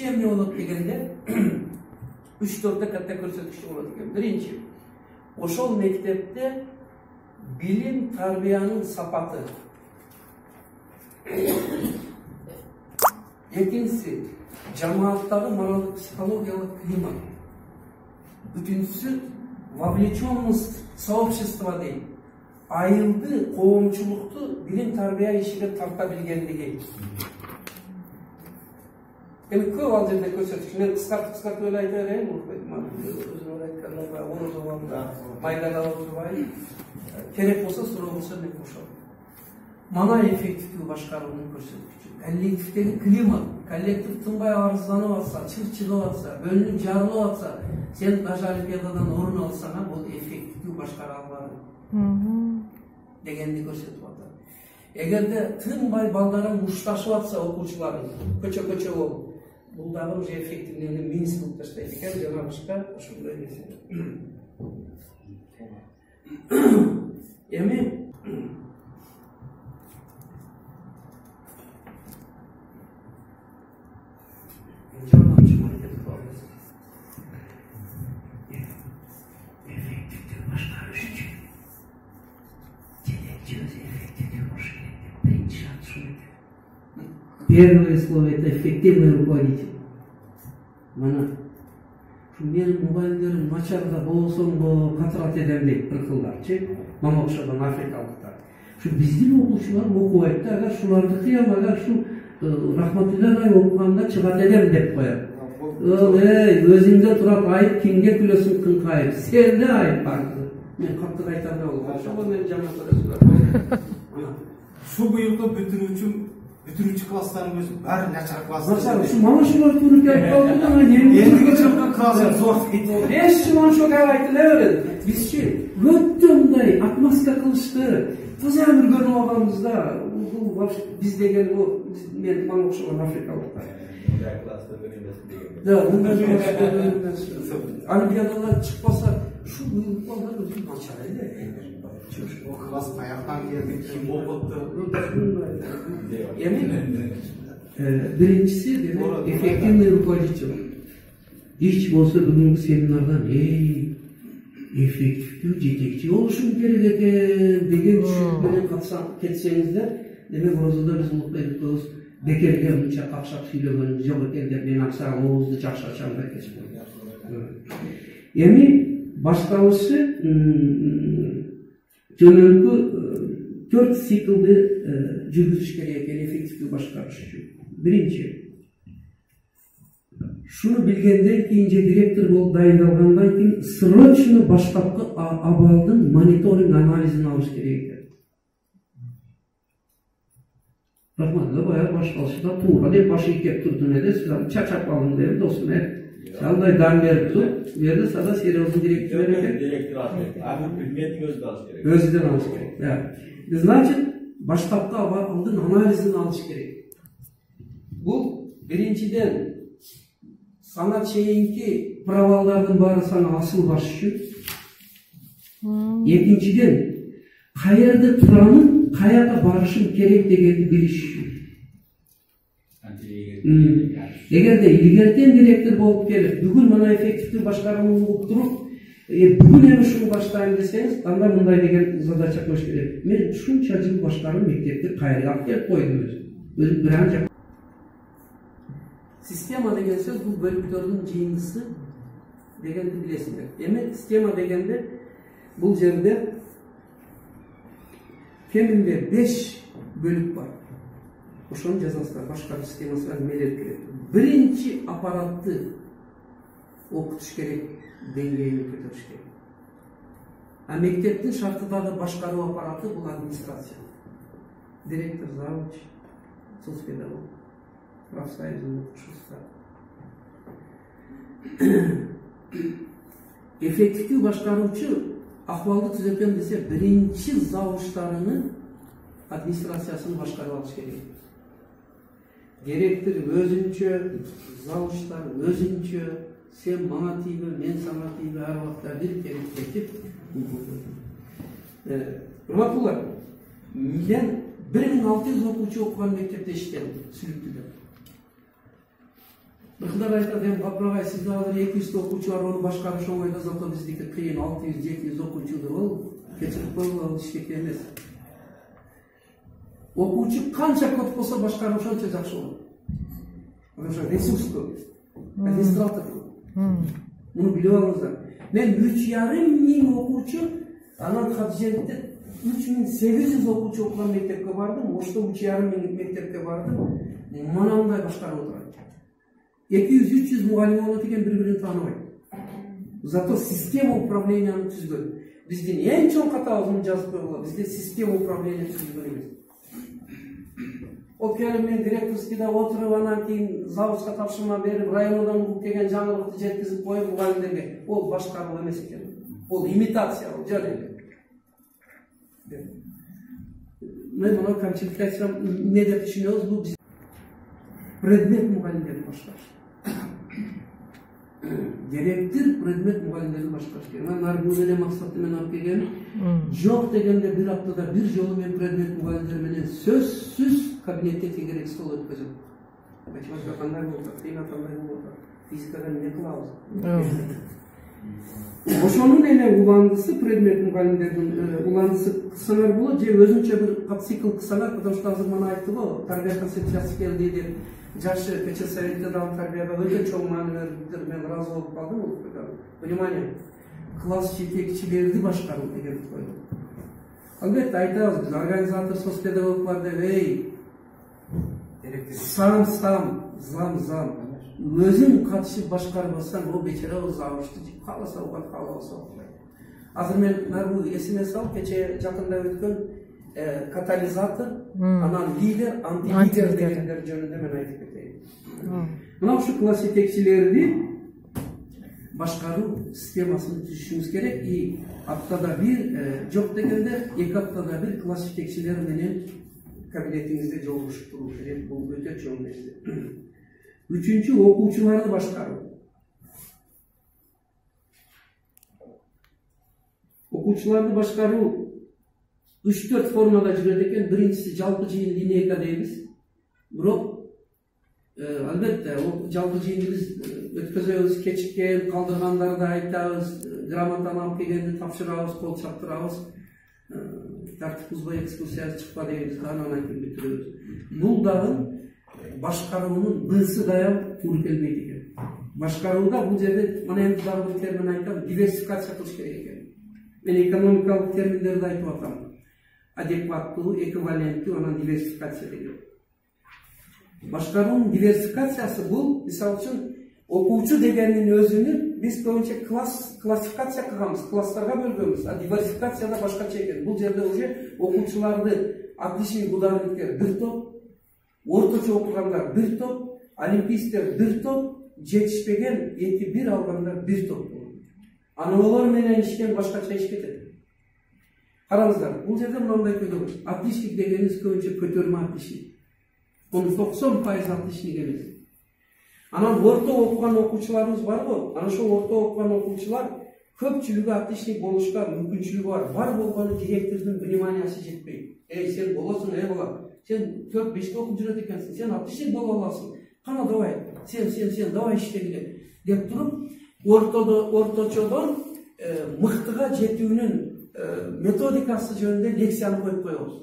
Emne olup degende 3-4 katta көрсөткүчү болот экен. Биринчи, ошол мектепте билим тарбиянын сапаты. Экинчиси, жамааттагы моралдык психологиялык климат. Үчүнчүсү, вовлеченность сообщества дейт. Айылды, коомчулукту билим тарбия ишине тарта билгендиги. Эми көп ал жерде көрсөткүч. Мен кыскартып эле айта берейин. Өзүм айткандай, орозобанда майдага отурбай, керек болсо суроо болсо мен кошом. Мана эффективдүү башкаруунун көрсөткүчү. Коллективдеги климат, коллектив тынбай арызданып атса, чыгып атса, бөлүнүп жарылып атса, сен даже олимпиададан орун алсаң, бул эффективдүү башкара албадың дегенди көрсөтүп атат. Эгерде тынбай балдарың мушташып атса, окуучуларың көчө болуп, бул дагы уже эффективный минус кылып таштайт экен, жана башка ошондой нерсе. Эми первое слово это эффективный руководитель. Мана менин мугалимдерим начарда болсоң катырат эдем дейт бир кылдарчы, мага окшогон африкалыктар. Şu биздин окуучулар окубайт да, агар шулардыкы агар şu Рахматулла ай окуганда чыгат эдем деп коет. Өзүңдө туруп айып, кимге күлөсүң кыңкайып, сенде айып барды. Мен каттык айтам болуп, ошого мен жаман көрөсүм. Şu быйылкы бүтүрүүчү класстарыбыз баары начар класстар. Şu mana şular turup келип калды да, Эндиги жылкы класс зор кетти. 5 жыл ошо айтылаберет. Бизчи өттөндөй атмосфера кылышты. Таза өмүр көрүп алганбызда, бул биз деген мен мага окшогон африкалыктар. Да, мындай олимпиадалар чыкпаса, şu балдар өзү начар эле. Класс аяктан келди, ким окутту? Биринчиси эффективный руководитель. Hiç болсо бүгүнкү семинардан эффективдүү жетекчи болушум керек экен деген түшүнүк менен кетсеңиздер, демек орозодо биз улукбек бекерге мынча какшап сүйлөгөнүбүз жок экен деп мен аксагам оозду жакшы ачам да кетчү. Эми башталышы жөнөкү 4 циклды жүргүзүш керек экен эффективдүү башкарыш үчүн. Биринчи, шуну билгенден кийин же директор болуп дайындалгандан кийин срочно баштапкы абалдын мониторинг анализин алыш керек экен. Рахматулла баягы башталышта туура деп башы ийкеп турдум эле, сиз чачап калдым деп досум алдай дан берип тур, берди сада сериоздун директору экен. Директор алып, предметин өзү алыш керек. Өзүдөн алыш керек. Значит, баштапкы абалдын анализин алыш керек. Бул биринчиден сага чейинки провалдардын баары сага асыл баш үчүн. Экинчиден, каерде турамын, каяка барышым керек дегенди билиш үчүн. Эгерде илгертен директор болуп келип, бүгүн мына эффективдүү башкарууну уктуруп, бүгүн эми ушуну баштайм десеңиз, анда мындай деген задача коюш керек. Мен ушунча жыл башкарып мектепти кайра алып келип койдум өзүм бир ан. Система деген сөз бул бөлүктөрдүн жыйындысы дегенди билесиздер. Эми система дегенде бул жерде кеминде 5 бөлүк бар. Ошону жазасыздар, башкаруу системасына эмелер керек. Биринчи аппаратты окутуш керек, деңгээлин көтөрүш керек. А мектептин шартындагы башкаруу аппараты бул администрация. Директор, завуч, соцпедагог, профсоюздун окуучусу. Эффективдүү башкаруучу акыбалды түзөтөм десе, биринчи завучтарынын администрациясын башкарып алыш керек. Директор өзүнчө, завучтар өзүнчө, сен мага тийбе, мен сага тийбе, ар убакта бир керек. Урматтуулар, мен 1600 окуучу окуган мектепте иштедим, Сүлүктүдө. Бұрындар айтады, Батмағай, сізді алыр 200 оқучы бар, оны башқарушы оңайда, зато біздікі қиын 600-700 оқучыды ол, кешіріп қойып ол іштеке емес. Оқучы қанша көп болса башқарушы онша жақсы болады. Потому что ресурс көп, администратор көп. Мұны біліп алыңыздар. Мен 3,5 оқучы, анан Хатжентте 3800 оқучы оқыған мектепке бардым, Ошто 3,5 мектепке бардым, мынандай башқарып отырады. 200-300 мұғалім оны деген бір-бірін танымайды. Зато система управленияны түзген. Бізден ең чоң қаталығын жазып қойылған, бізде система управления түзген емес. Ол келіп мен директорскийда отырып, анан кейін заводқа тапсырма беріп, райондан бұл келген жаңалықты жеткізіп қойып мұғалімдерге. Ол башқару емес екен. Ол имитация, ол жарайды. Мен мұны камчилікті айтсам, не деп түсінеміз, бұл біз предмет мұғалімдерді башқарыш. Директор предмет мұғалімдерді башқарыш керек. Мен аргументіне мақсатты мен алып келгенім, жоқ дегенде бір аптада бір жолы мен предмет мұғалімдерменен сөзсіз кабинетте тегерек стол өткізіп. Математика қандай болды, химия қандай болды, физикадан не қыламыз? Ошонун эле уландысы предмет мұғалімдердің уландысы қысанар болады, же өзүнчө бір цикл қысанар, потому что азыр мана айтты ғой, тарбия концепциясы келди деп. Жашы пече советте дам тарбияга өтө чоң маани бериптир, мен ыраазы болуп калдым ол пикирге. Внимание, класс жетекчилерди башкаруу деген койду. Албетте айтабыз, биз организатор соцпедагог бар деп, зам, өзүң катышып башкарбасаң, ол бечара завучту кааласа угат, каалабаса окуйт. Азыр мен нарбу эсиме салып, кече жакында өткөн катализатор, анан лидер, антилидер дегендер жөнүндө мен айтып кетейин. Мына ушу класс жетекчилерди башкаруу системасын түзүшүбүз керек. И аптада бир, жок дегенде 2 аптада бир класс жетекчилери менен кабинетиңизде жолугушуп туруу керек. Бул өтө чоң нерсе. Үчүнчү, окуучуларды башкаруу. Окуучуларды башкаруу 3-4 формада жүрөт экен. Биринчиси жалпы жыйын линейка дейбиз. Бирок албетте жалпы жыйынды биз өткөзөбүз, кечиккен калдыргандарды айтабыз, грамотаны алып келгенди тапшырабыз, кол чаптырабыз. Тартип бузбай экскурсия чыкпа дейбиз, анан айтып бүтүрөбүз. Бул дагы башкаруунун бысы даяр туура келбейт экен. Башкарууда бул жерде мына эми дагы бир термин айтам, диверсификация кылыш керек экен. Мен экономикалык терминдерди айтып атам. Адекваттуу, эквиваленттүү, анан диверсификация деген. Башкаруунун диверсификациясы бул, мисалы үчүн, окуучу дегендин өзүнүн биз көбүнчө классификация кылганбыз, класстарга бөлгөнбүз, а диверсификацияда башкача экен. Бул жерде уже окуучуларды отличный ударниктер бир топ, орточо окугандар бир топ, олимпийсттер бир топ, жетишпеген 2-1 алгандар бир топ болот. Аналар менен ишкен башкача иш кетет. Караңыздар, бул жерде мындай көйдөгүз. Отличник дегенибиз көбүнчө көтөрмө отличник. Onu 90% отличник эмес. Анан орто окуган окуучуларыбыз бар го. Ана ошол орто окуган окуучулар көпчүлүгү отличник болушка мүмкүнчүлүгү бар. Бар болгону директордун вниманиясы жетпейт. Сен болосуң, бала. Сен 4-5 окуп жүрөт экенсиң. Сен отличник боло аласың. Кана давай. Сен давай иштегиле деп туруп, орточодон мыктыга жетүүнүн методикасы жөнүндө лекцияны коюп коебуз.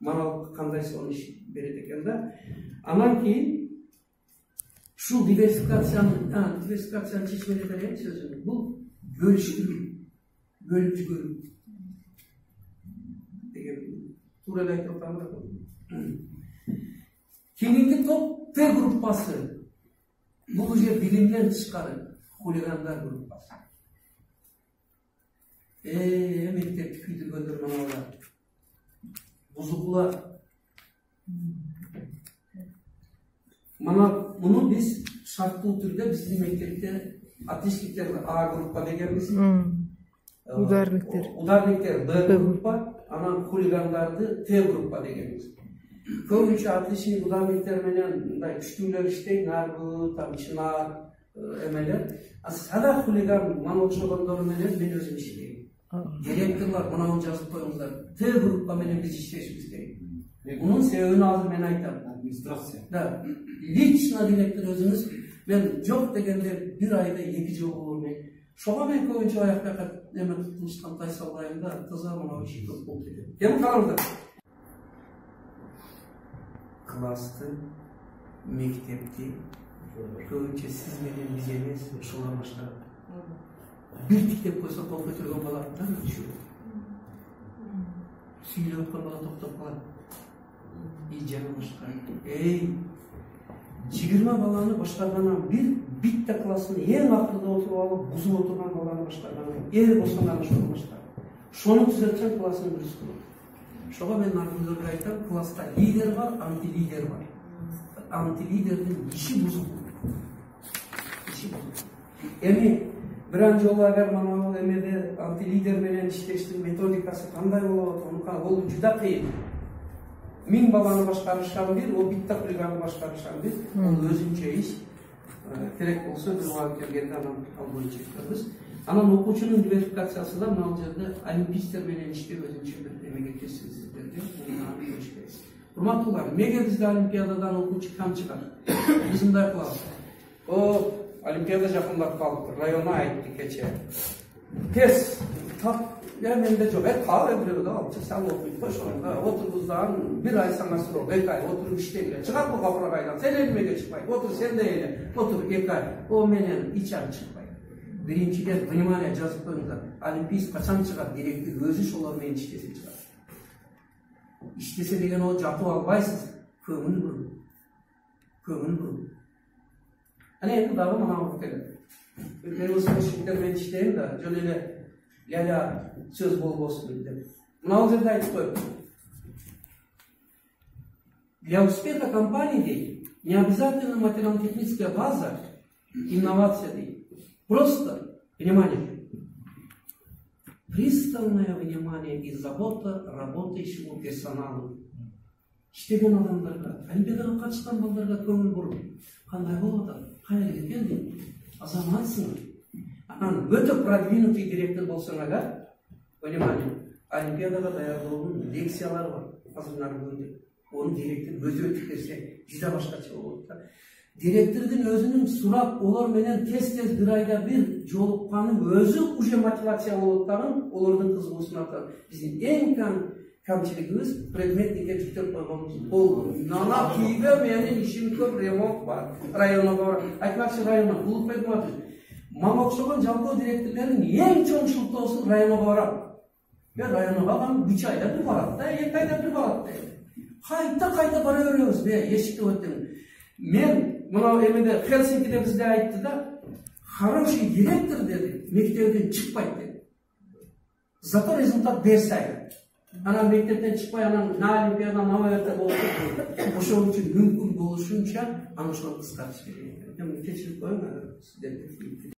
Мана кандай сонун иш берет экен да. Анан кийин ушул диверсификацияны чечмеде берген сөзүм. Бул бөлүштүрүү, бөлүп жиберүү деген туура эле айтып атам. Кийинки топ Т группасы. Бул уже билимден тышкары хулигандар группасы. Мектепти күйдүргөндөр мына бузукулар. Мана муну биз шарттуу түрдө биздин мектепте отличниктер А группа дегенбиз. Ударниктер Б группа, анан хулигандарды Т группа дегенбиз. Көбүнчө отличник ударниктер менен мындай күчтүүлөр иштейт, нарбы, там чынар, эмелер. А сада хулиган мана окшогондор менен мен өзүм иштейм. Директорлар мынаны жазып коюңуздар. Т группа менен биз иштешибиз керек. Мунун себебин азыр мен айтам. Администрация. Да. Лично директор өзүңүз Men yok degende bir ayda 2 jol bolmay. Şoğa men köpünçe ayakta neme tutuluştan taysallayında tızamına işi çok bol dedi. Hem kalandı. Klastı, mektepti, köpünçe siz menen biz emes, şolar başlar. Bir tiktep koysa top götürgen balalardan düşüyor. Süyle öpken bala top kalan. İyice başlar. Ey! 20 balаны başlarından bitta klasını en akılda oturup alıp buzup oturgan balаны başlarından el boşangan şonu başlar. Şonu düzeltken klasını dürüst kılır. Şoğa men argülörge aytam, klasta lider var, anti-lider var. Anti-liderдің işi buzuk. İşi buzuk. Emi bir jolu agar mana bul emede anti-lider menen işleштин metodикасы кандай болот, ол juda кыйын. 1000 balаны başkarışan bir, o bitta brigadı başkarışan bir, o özünçe iş. Gerek olsa bir vaat gelgende anam almayı çektiririz. Anan okuçunun diversifikasiyasında mınal jerde olimpistler menen işte özünçe bir emek etesiniz sizlerge. Bunu bir işteyiz. Hurmatlуулар, неге bizde Olimpiadadan okuçu kam çıkar? Bizim de yapalım. O Olimpiada жақындап қалыпты, района айтты кече. Тез, yani bende çok kahve biliyor da alçı sen okuyup başında oturduğundan bir ay sana sonra 2 ay oturup işte bile çıkar bu kapıra kaydan sen elime çıkmay otur sen de eyle otur 2 ay o menen içeri çıkmay birinciler vнимание жазып koyunda olimpiyist kaçan çıkar direkti özü şolar men iştesi çıkar iştese degen o japı albaysız kömün burun hani endi dagı mana bu keledi ben men işteyim da jölele ya söz bol olsun dedim. Mınау жерде айтып коём. Для успеха компании не обязательно материально-техническая база, инновация. Просто внимание. Пристальное внимание и забота работающего персонала. İştеген адамдарга, олимпиадага катышкан балдарга көңүл буруп, кандай болуп атат? Кайра экен дейт. Азаматсың. Өтө продвинутый директор болсаң ага, внимание, олимпиадаға даярдоонун лекциялары бар. Азырнагы күндө. Onu директор өзү өтүп берсе, жүдө башкача болот да. Директордун өзүнүн сурап, олар менен тез-тез бир айда bir жолукканы өзү уже мотивация болот дагы, олордун кызыгуусун артат. Биздин эң камчылыгыбыз предметникке жүктөп койгонубуз болду. Нана кийде менин ишим көп, ремонт бар. Районго бар. Айтмакчы районго Улукбек Матович. Мага окшогон жалпы директорлордун эң чоң шылтоосу районго барат. Мен районго адам 3 айда bir барат да, 2 айда bir барат да. Кайта бара беребиз, эшикте өттүм. Мен мына эмеде Хельсинкиде бизде айтты да, хороший директор деди, мектептен чыкпайт деди. Зато результат берсе. Анан мектептен чыкпай, анан на олимпиада намаерде болуп, ошол үчүн мүмкүн болушунча аны ошол кыскартыш керек. Эми кечирип коюң, сиздерге